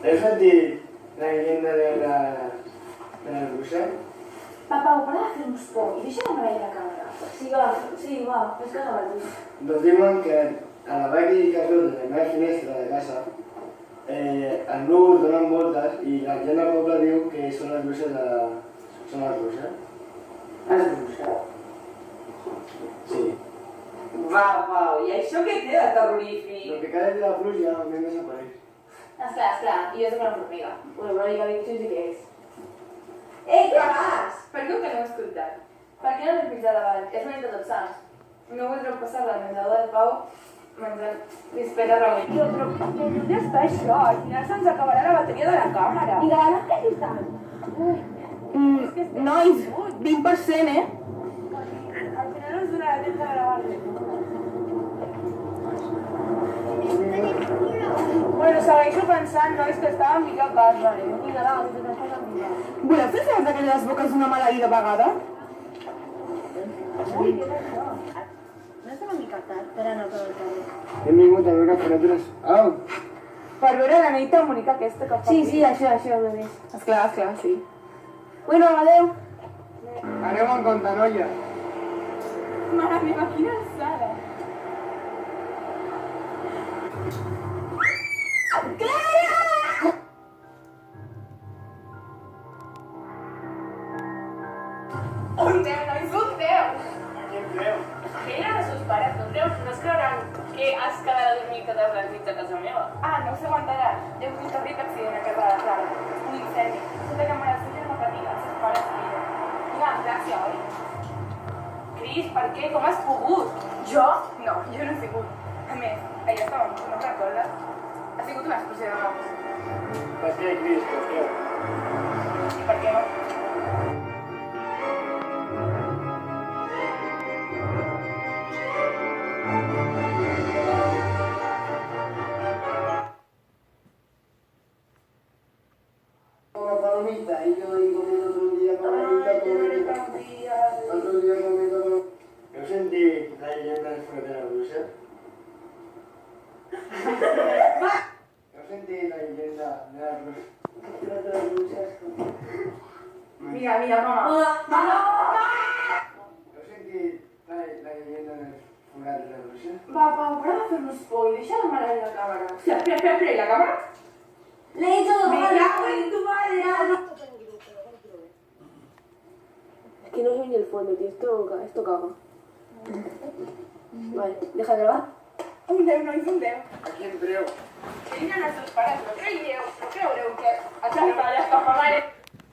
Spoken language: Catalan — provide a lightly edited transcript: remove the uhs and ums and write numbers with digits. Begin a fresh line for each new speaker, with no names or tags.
Heu sentit la leyenda de la bruixa?
Papa, para de fer-nos por i deixa de marejar la càmera.
Sí, va, fes que no tu.
Doncs diuen que a la vall que es veu des de la meva finestra de casa els núvols donen voltes i la gent del poble diu que són les bruixes de... són les bruixes.
Les bruixes?
Sí.
Va, Pau, i això què té de terrorífic?
Lo que cada dia la pluja a mi desapareix.
Esclar, i jo soc una formiga.
Una brònica de sí que és.
Què fas? Per què que no he escoltat? Per què no l'he pitjat davant? És una nit de tots sants. No voldreu passar la menjador del Pau menjant bispeta remei.
Tio, però ja està això. Al final se'ns acabarà la bateria de la càmera.
I ganes que hi estan?
Nois, 20%, Al final no ens donarà temps de gravar-lo. Bueno, segueixo pensant, nois, que estàvem millor a casa,
Vinga, va, que te n'estàs a mirar.
Voleu fer fes d'aquelles boques d'una maleïda vegada?
Ui, què és això? No és una mica tard per anar per el carrer.
Hem vingut a veure criatures... Au!
Per veure la nit harmònica aquesta que fa
Sí, això, bebè.
Esclar, sí. Bueno, adeu.
Aneu en compte, noia!
Mare meva, quina alçada.
Un Déu, nois, un Déu!
Qui em creu?
Que eren els seus pares, no es creuran que has quedat a dormir totes les nits a casa meva?
Ah, no s'aguantaran. He hagut un terrible accident a casa de Clara. Un incendi. Sota que mare suya no patia, els seus pares miren. Quina gràcia, oi?
Cris, per què? Com has pogut?
Jo? No, jo no he sigut. A més, allà estàvem, no me'n recordes? Ha sigut una explosió de noms.
Per què, Cris? Per què?
I per què no?
Una palomita y yo ahí comiendo todo el día palomita, palomita. Otro día comiendo palomita. ¿Heu sentit la leyenda del forat de la bruixa? ¿Heu sentit la leyenda de la bruixa?
Mira, mama.
¿Heu sentit la leyenda del forat de la bruixa?
Va, Pau, para de fer-nos por i deixa de marejar la càmera. Hòstia, espera, ¿y la càmera?
Le he dicho
Me cago en tu madre.
Es que no soy ni el fondo, tío. Esto caga. Vale, deja de grabar.
Un Déu, nois, un Déu.
A qui em creu?
Que vinen els seus pares, no creureu que... Ja està, vale.